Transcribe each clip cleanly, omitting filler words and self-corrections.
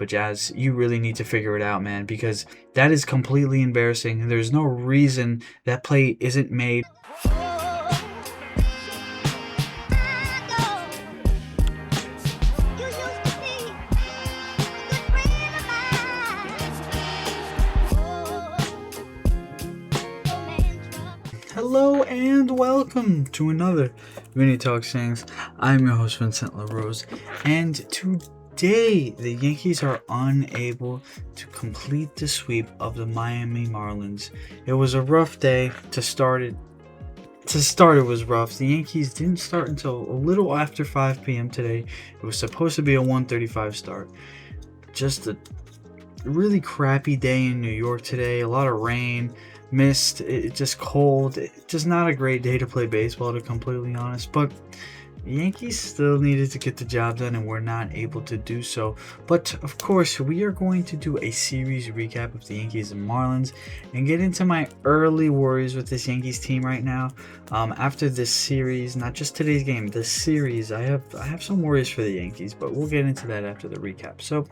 but Jazz, you really need to figure it out, man, because that is completely embarrassing. There's no reason that play isn't made. Hello and welcome to another Vinny Talk Things. I'm your host Vincent LaRose, and today the Yankees are unable to complete the sweep of the Miami Marlins. It was a rough day to start it. It was rough. The Yankees didn't start until a little after 5 p.m. today. It was supposed to be a 1:35 start. Just a really crappy day in New York today. A lot of rain. Mist, it's just cold, just not a great day to play baseball, to be completely honest, but the Yankees still needed to get the job done and were not able to do so. But of course, we are going to do a series recap of the Yankees and Marlins and get into my early worries with this Yankees team right now. After this series, not just today's game, this series, I have some worries for the Yankees, but we'll get into that after the recap. So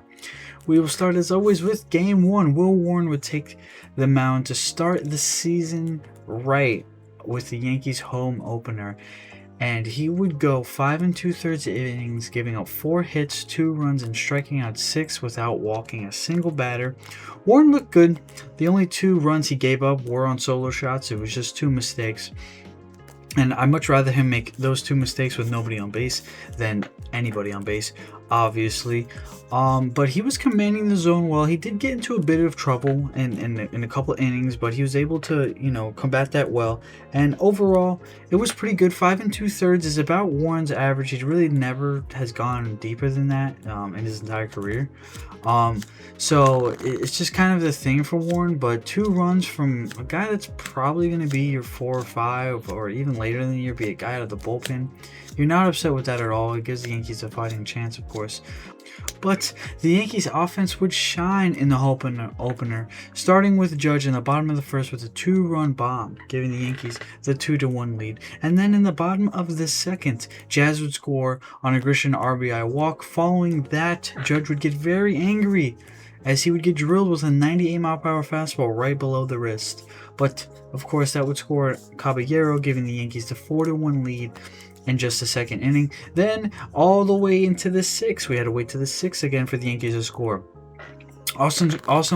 we will start as always with Game 1. Will Warren would take the mound to start the season right with the Yankees home opener. And he would go 5 2/3 innings, giving up 4 hits, 2 runs, and striking out 6 without walking a single batter. Warren looked good. The only 2 runs he gave up were on solo shots. It was just 2 mistakes. And I'd much rather him make those 2 mistakes with nobody on base than anybody on base, obviously. But he was commanding the zone well. He did get into a bit of trouble in a couple innings, but he was able to, combat that well. And overall, it was pretty good. 5 2/3 is about Warren's average. He really never has gone deeper than that in his entire career. So it's just kind of the thing for Warren, but 2 runs from a guy that's probably going to be your 4 or 5, or even later in the year, be a guy out of the bullpen. You're not upset with that at all. It gives the Yankees a fighting chance, of course. But the Yankees offense would shine in the opener, starting with Judge in the bottom of the first with a 2-run bomb, giving the Yankees the 2-1 lead. And then in the bottom of the second, Jazz would score on a Grisham RBI walk. Following that, Judge would get very angry as he would get drilled with a 98-mile-per-hour fastball right below the wrist. But, of course, that would score Caballero, giving the Yankees the 4-1 lead in just the second inning. Then, all the way into the 6th, we had to wait to the 6th again for the Yankees to score. Austin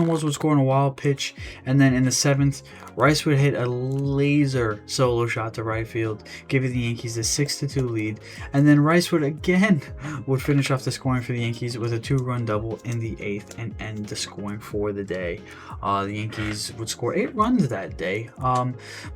Wells would score on a wild pitch, and then in the 7th, Rice would hit a laser solo shot to right field, giving the Yankees a 6-2 lead. And then Rice would finish off the scoring for the Yankees with a 2-run double in the 8th and end the scoring for the day. The Yankees would score 8 runs that day.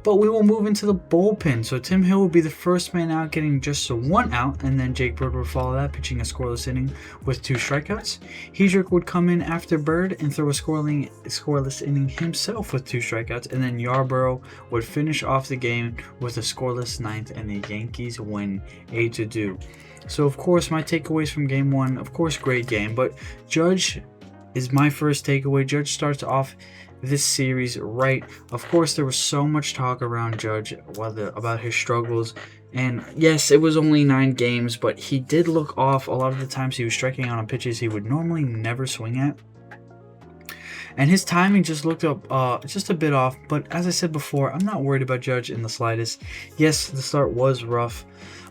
But we will move into the bullpen. So Tim Hill would be the first man out, getting just 1 out, and then Jake Bird would follow that, pitching a scoreless inning with 2 strikeouts. Hedrick would come in after Bird and throw a scoreless inning himself with 2 strikeouts, and then Yarborough would finish off the game with a scoreless 9th, and the Yankees win 8-2. So of course my takeaways from Game 1, of course great game, but Judge is my first takeaway. Judge starts off this series right. Of course there was so much talk around Judge about his struggles, and yes, it was only 9 games, but he did look off a lot of the times. He was striking out on pitches he would normally never swing at. And his timing just looked just a bit off. But as I said before, I'm not worried about Judge in the slightest. Yes, the start was rough,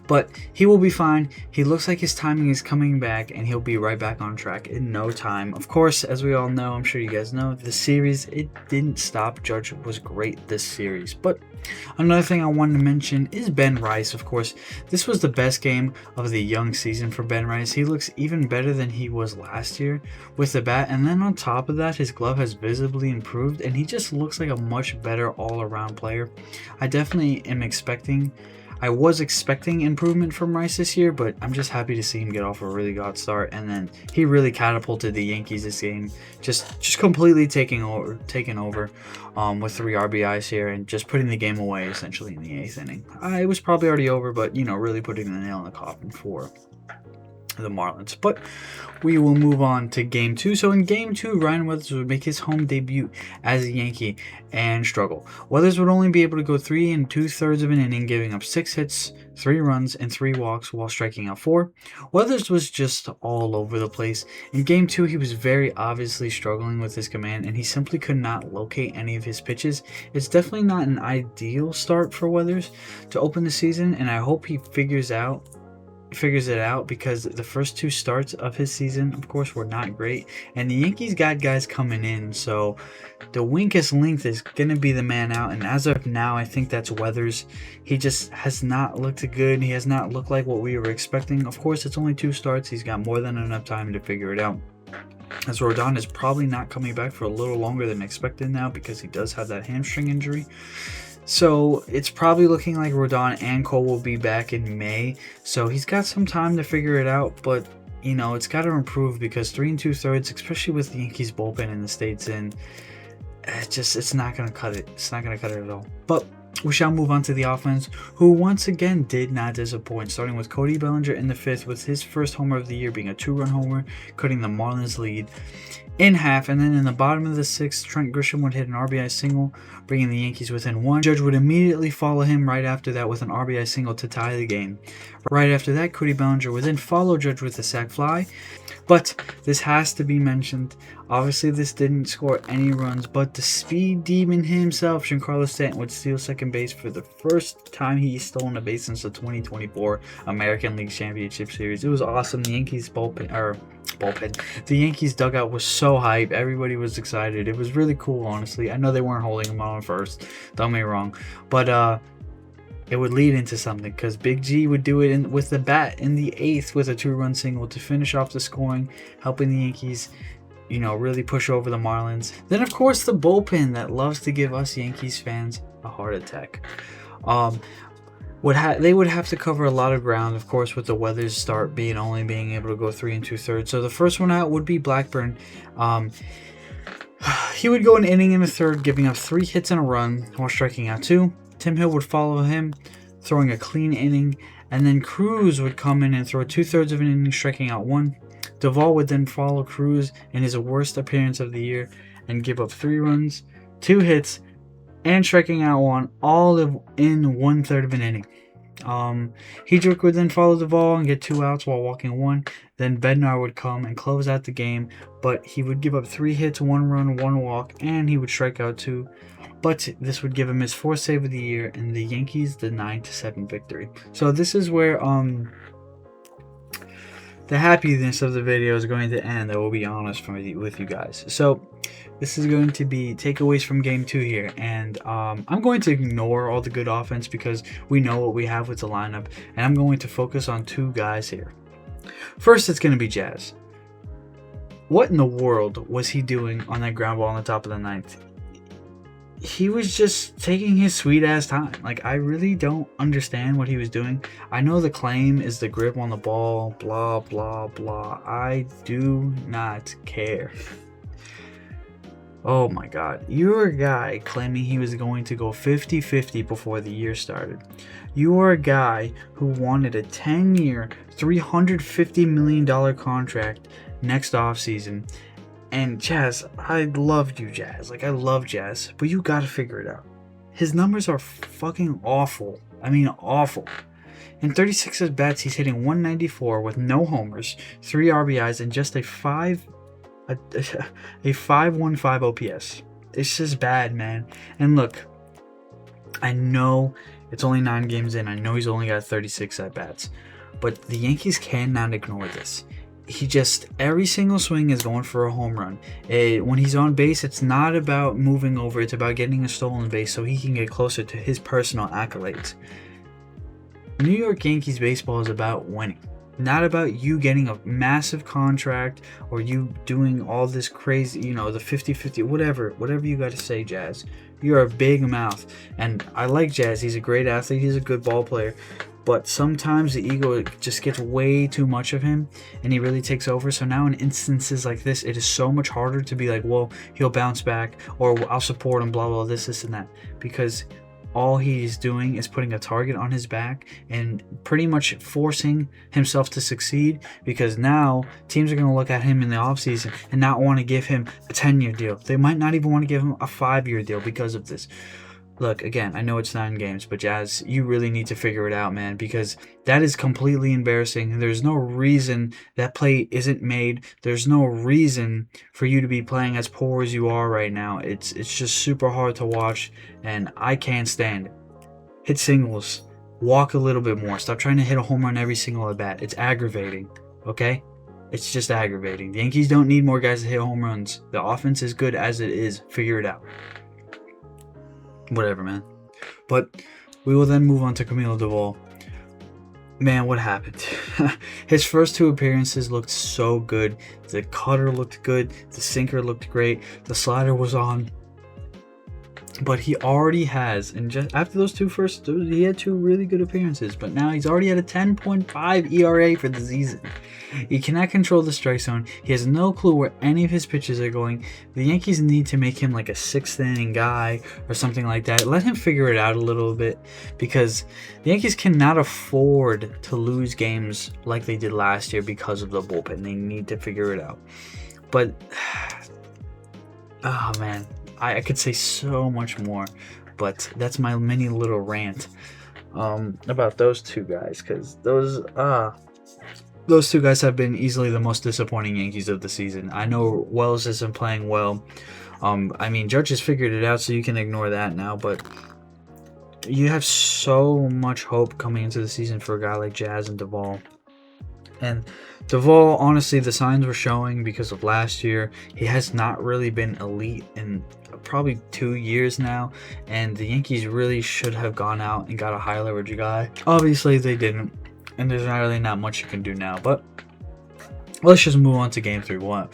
but he will be fine. He looks like his timing is coming back, and he'll be right back on track in no time. Of course, as we all know, I'm sure you guys know, the series, it didn't stop. Judge was great this series. But another thing I wanted to mention is Ben Rice. Of course, this was the best game of the young season for Ben Rice. He looks even better than he was last year with the bat, and then on top of that, his glove has visibly improved, and he just looks like a much better all-around player. I was expecting improvement from Rice this year, but I'm just happy to see him get off a really good start. And then he really catapulted the Yankees this game, just completely taking over with 3 RBIs here and just putting the game away essentially in the 8th inning. It was probably already over, but really putting the nail in the coffin for the Marlins. But we will move on to game 2. So in game 2, Ryan Weathers would make his home debut as a Yankee and struggle. Weathers would only be able to go 3 2/3 of an inning, giving up 6 hits, 3 runs, and 3 walks while striking out 4. Weathers was just all over the place. In game 2, he was very obviously struggling with his command, and he simply could not locate any of his pitches. It's definitely not an ideal start for Weathers to open the season, and I hope he figures it out, because the first 2 starts of his season, of course, were not great, and the Yankees got guys coming in, so the weakest link is going to be the man out, and as of now, I think that's Weathers. He just has not looked good. He has not looked like what we were expecting. Of course, it's only 2 starts. He's got more than enough time to figure it out, as Rodon is probably not coming back for a little longer than expected now, because he does have that hamstring injury. So it's probably looking like Rodon and Cole will be back in May. So he's got some time to figure it out, but it's got to improve, because 3 2/3, especially with the Yankees bullpen in the States, and it's not going to cut it. It's not going to cut it at all. But we shall move on to the offense, who once again did not disappoint, starting with Cody Bellinger in the 5th with his first homer of the year being a 2-run homer, cutting the Marlins lead in half. And then in the bottom of the 6th, Trent Grisham would hit an RBI single, bringing the Yankees within 1. Judge would immediately follow him right after that with an RBI single to tie the game. Right after that, Cody Bellinger would then follow Judge with a sac fly. But this has to be mentioned. Obviously, this didn't score any runs, but the speed demon himself, Giancarlo Stanton, would steal second base for the first time he's stolen a base since the 2024 American League Championship Series. It was awesome. The Yankees the Yankees dugout was so hype. Everybody was excited. It was really cool, honestly. I know they weren't holding him on first. Don't get me wrong. But it would lead into something, because Big G would do it with the bat in the 8th with a 2-run single to finish off the scoring, helping the Yankees, really push over the Marlins. Then, of course, the bullpen that loves to give us Yankees fans a heart attack. They would have to cover a lot of ground, of course, with the Weathers start only being able to go 3 2/3. So the first one out would be Blackburn. He would go an inning and a third, giving up 3 hits and a run while striking out 2. Tim Hill would follow him, throwing a clean inning, and then Cruz would come in and throw 2/3 of an inning, striking out 1. Duvall would then follow Cruz in his worst appearance of the year and give up 3 runs, 2 hits, and striking out 1, all in 1/3 of an inning. Hedrick would then follow Duvall and get 2 outs while walking 1. Then Bednar would come and close out the game, but he would give up 3 hits, 1 run, 1 walk, and he would strike out 2. But this would give him his 4th save of the year, and the Yankees the 9-7 victory. So this is where the happiness of the video is going to end. I will be honest with you guys. So this is going to be takeaways from game 2 here, and I'm going to ignore all the good offense, because we know what we have with the lineup, and I'm going to focus on 2 guys here. First, it's going to be Jazz. What in the world was he doing on that ground ball on the top of the 9th? He was just taking his sweet ass time. Like, I really don't understand what he was doing. I know the claim is the grip on the ball, blah, blah, blah. I do not care. Oh my God. You're a guy claiming he was going to go 50-50 before the year started. You are a guy who wanted a 10-year, $350 million contract next offseason. And Jazz, I loved you, Jazz. Like, I love Jazz, but you gotta figure it out. His numbers are fucking awful. I mean, awful. In 36 at-bats, he's hitting 194 with no homers, 3 RBIs, and just a 5.15 OPS. It's just bad, man. And look, I know it's only 9 games in. I know he's only got 36 at-bats, but the Yankees cannot ignore this. Every single swing is going for a home run. When he's on base, it's not about moving over. It's about getting a stolen base so he can get closer to his personal accolades. New York Yankees baseball is about winning. Not about you getting a massive contract or you doing all this crazy, the 50-50, whatever you got to say, Jazz. You're a big mouth. And I like Jazz. He's a great athlete. He's a good ball player. But sometimes the ego just gets way too much of him and he really takes over. So now in instances like this, it is so much harder to be like, well, he'll bounce back or I'll support him, blah, blah, this, and that. Because all he's doing is putting a target on his back and pretty much forcing himself to succeed, because now teams are going to look at him in the offseason and not want to give him a 10-year deal. They might not even want to give him a 5-year deal because of this. Look, again, I know it's 9 games, but Jazz, you really need to figure it out, man, because that is completely embarrassing. There's no reason that play isn't made. There's no reason for you to be playing as poor as you are right now. It's just super hard to watch, and I can't stand it. Hit singles. Walk a little bit more. Stop trying to hit a home run every single at bat. It's aggravating, okay? It's just aggravating. The Yankees don't need more guys to hit home runs. The offense is good as it is. Figure it out. Whatever, man. But we will then move on to Camilo Doval. Man, what happened? His first 2 appearances looked so good. The cutter looked good. The sinker looked great. The slider was on. But he already has, and just after those 2 first, he had 2 really good appearances. But now he's already at a 10.5 ERA for the season. He cannot control the strike zone. He has no clue where any of his pitches are going. The Yankees need to make him like a 6th inning guy or something like that. Let him figure it out a little bit, because the Yankees cannot afford to lose games like they did last year because of the bullpen. They need to figure it out. But, oh man, I could say so much more, but that's my mini little rant about those 2 guys, because those 2 guys have been easily the most disappointing Yankees of the season. I know Wells isn't playing well. I mean, Judge has figured it out, so you can ignore that now. But you have so much hope coming into the season for a guy like Jazz and Doval. And Doval, honestly, the signs were showing because of last year. He has not really been elite in probably 2 years now, and the Yankees really should have gone out and got a high leverage guy. Obviously, they didn't. And there's really not much you can do now. But let's just move on to Game 3. We'll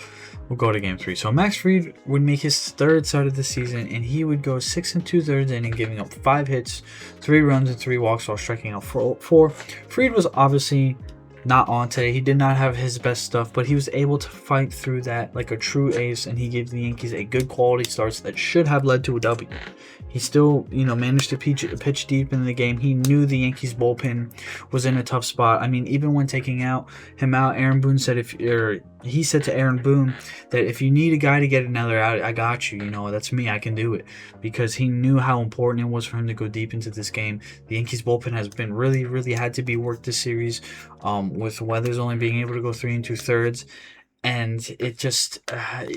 go to Game 3. So Max Fried would make his 3rd start of the season, and he would go 6 2/3 inning, giving up 5 hits, 3 runs, and 3 walks while striking out 4. Fried was obviously not on today. He did not have his best stuff, but he was able to fight through that like a true ace, and he gave the Yankees a good quality starts that should have led to a W. He still, managed to pitch deep in the game. He knew the Yankees bullpen was in a tough spot. I mean, even when taking him out, Aaron Boone said he said to Aaron Boone that if you need a guy to get another out, I got you. That's me. I can do it, because he knew how important it was for him to go deep into this game. The Yankees bullpen has been really, really had to be worked this series, with Weathers only being able to go 3 2/3. And it just,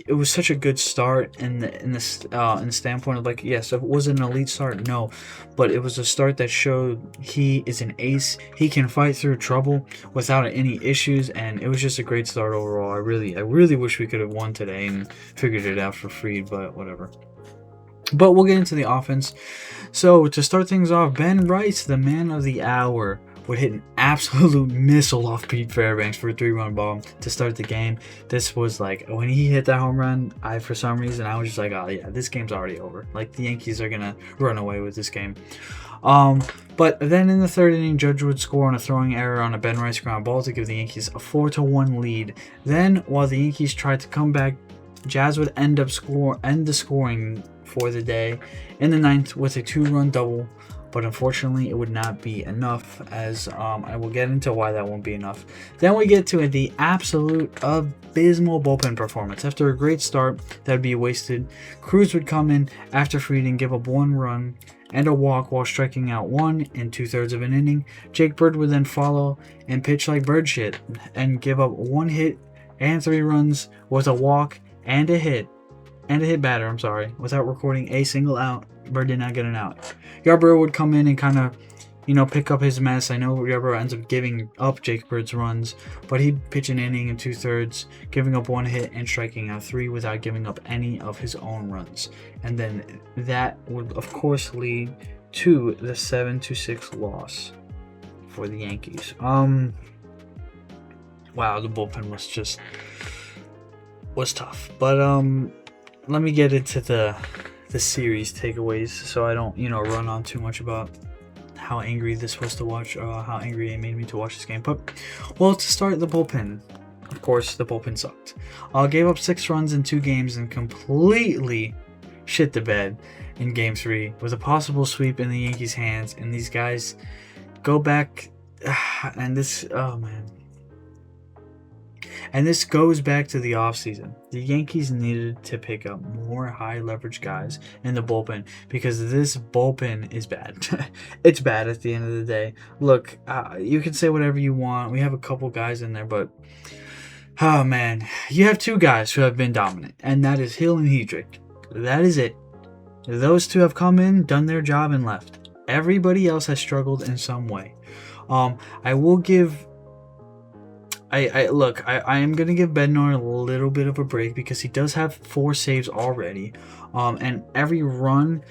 it was such a good start in the standpoint of, like, yes, it was an elite start, no, but it was a start that showed he is an ace. He can fight through trouble without any issues, and it was just a great start overall. I really wish we could have won today and figured it out for Fried, but whatever. But we'll get into the offense. So to start things off, Ben Rice, the man of the hour, would hit an absolute missile off Pete Fairbanks for a 3-run bomb to start the game. This was like, when he hit that home run, for some reason, I was just like, oh yeah, this game's already over. Like, the Yankees are gonna run away with this game. But then in the 3rd inning, Judge would score on a throwing error on a Ben Rice ground ball to give the Yankees a 4-1 lead. Then, while the Yankees tried to come back, Jazz would end the scoring for the day in the 9th with a 2-run double. But unfortunately, it would not be enough, as I will get into why that won't be enough. Then we get to the absolute abysmal bullpen performance. After a great start that would be wasted, Cruz would come in after Fried and give up 1 run and a walk while striking out 1 2/3 of an inning. Jake Bird would then follow and pitch like bird shit and give up 1 hit and 3 runs with a walk and a hit batter, without recording a single out. Bird did not get an out. Yarbrough would come in and kind of, pick up his mess. I know Yarbrough ends up giving up Jake Bird's runs, but he'd pitch an inning and 2/3, giving up 1 hit and striking out 3 without giving up any of his own runs. And then that would, of course, lead to the 7-6 loss for the Yankees. Wow, the bullpen was tough. But let me get into the series takeaways, so I don't run on too much about how angry this was to watch, how angry it made me to watch this game. But to start, the bullpen, of course, the bullpen sucked. Gave up 6 runs in 2 games and completely shit the bed in Game 3 with a possible sweep in the Yankees' hands, and these guys go back, and this, oh man. And this goes back to the offseason. The Yankees needed to pick up more high leverage guys in the bullpen because this bullpen is bad. It's bad at the end of the day. Look, you can say whatever you want. We have a couple guys in there, but oh man, you have two guys who have been dominant, and that is Hill and Hedrick. That is it. Those two have come in, done their job, and left. Everybody else has struggled in some way. I will give. I am gonna give Bednar a little bit of a break because he does have 4 saves already, and every run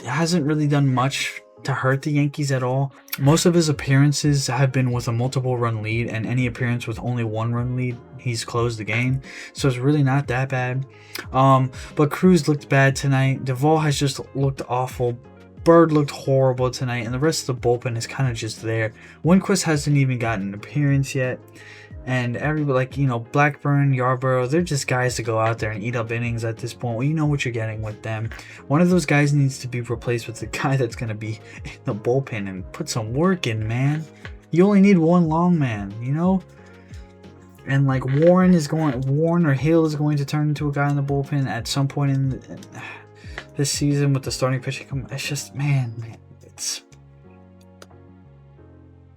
hasn't really done much to hurt the Yankees at all. Most of his appearances have been with a multiple run lead, and any appearance with only 1 run lead, he's closed the game, so it's really not that bad. But Cruz looked bad tonight. Duvall has just looked awful. Bird looked horrible tonight, and the rest of the bullpen is kind of just there. Winquist hasn't even gotten an appearance yet, and everybody, Blackburn, Yarborough, they're just guys to go out there and eat up innings at this point. Well, you know what you're getting with them. One of those guys needs to be replaced with the guy that's going to be in the bullpen and put some work in, man. You only need one long man, And Warren or Hill is going to turn into a guy in the bullpen at some point in this season with the starting pitching. It's just, man, it's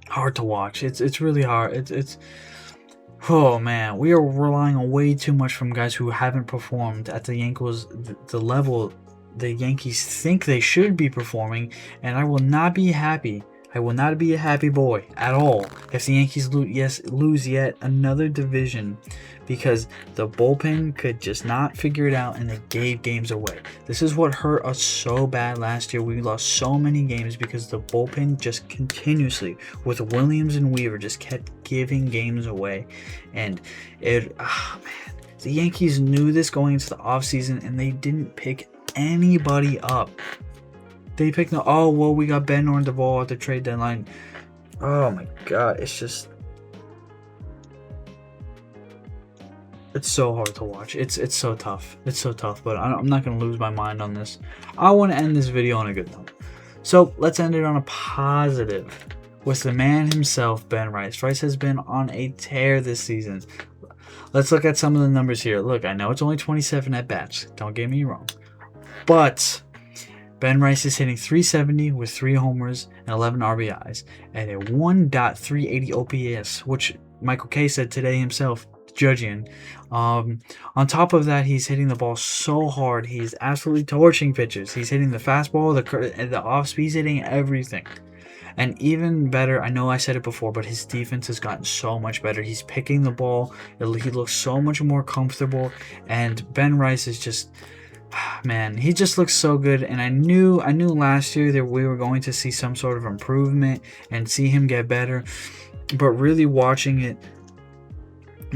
hard to watch. It's really hard. Oh man, we are relying on way too much from guys who haven't performed at the Yankees, the level the Yankees think they should be performing, and I will not be happy. I will not be a happy boy at all if the Yankees lose yet another division, because the bullpen could just not figure it out and they gave games away. This is what hurt us so bad last year. We lost so many games because the bullpen just continuously, with Williams and Weaver, just kept giving games away. And the Yankees knew this going into the offseason, and they didn't pick anybody up. They picked we got Bednar and Duvall at the trade deadline. Oh my god, it's so hard to watch. It's so tough. It's so tough, but I'm not going to lose my mind on this. I want to end this video on a good note. So let's end it on a positive with the man himself, Ben Rice. Rice has been on a tear this season. Let's look at some of the numbers here. Look, I know it's only 27 at-bats. Don't get me wrong. But Ben Rice is hitting .370 with 3 homers and 11 RBIs and a 1.380 OPS, which Michael Kay said today himself, judging. On top of that, he's hitting the ball so hard. He's absolutely torching pitches. He's hitting the fastball, the off-speed, he's hitting everything. And even better, I know I said it before, but his defense has gotten so much better. He's picking the ball. He looks so much more comfortable. And Ben Rice is just... man, he just looks so good, and I knew last year that we were going to see some sort of improvement and see him get better, but really watching it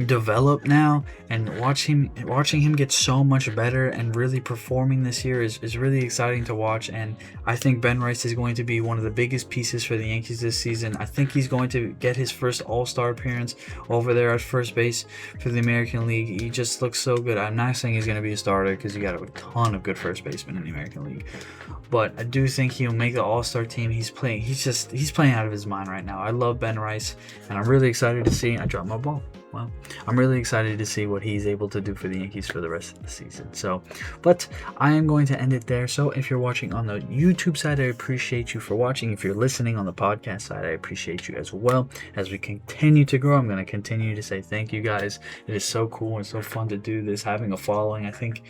develop now and watching him get so much better and really performing this year is really exciting to watch. And I think Ben Rice is going to be one of the biggest pieces for the Yankees this season. I think he's going to get his first All-Star appearance over there at first base for the American League. He just looks so good. I'm not saying he's going to be a starter because you got a ton of good first basemen in the American League, but I do think he'll make the All-Star team. He's playing out of his mind right now. I love Ben Rice, and I'm really excited to see. I dropped my ball. Well, I'm really excited to see what he's able to do for the Yankees for the rest of the season. But I am going to end it there. So if you're watching on the YouTube side, I appreciate you for watching. If you're listening on the podcast side, I appreciate you as well. As we continue to grow, I'm going to continue to say thank you guys. It is so cool and so fun to do this, having a following. I think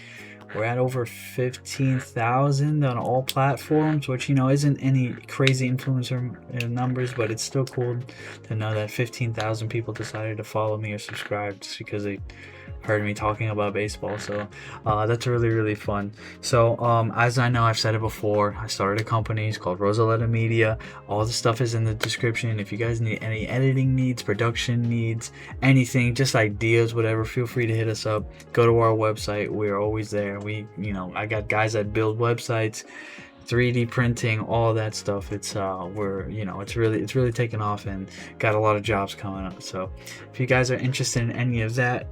we're at over 15,000 on all platforms, which, isn't any crazy influencer numbers, but it's still cool to know that 15,000 people decided to follow me or subscribe just because they heard me talking about baseball. So that's really, really fun. So as I know, I've said it before, I started a company. It's called RoseZuleta Media. All the stuff is in the description. If you guys need any editing needs, production needs, anything, just ideas, whatever, feel free to hit us up. Go to our website. We're always there. I got guys that build websites, 3D printing, all that stuff. It's it's really taken off and got a lot of jobs coming up. So if you guys are interested in any of that,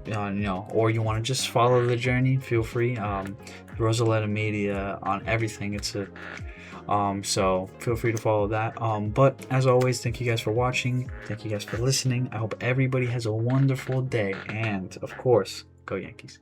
or you want to just follow the journey, feel free. RoseZuleta Media on everything. So feel free to follow that. But as always, thank you guys for watching. Thank you guys for listening. I hope everybody has a wonderful day, and of course, go Yankees.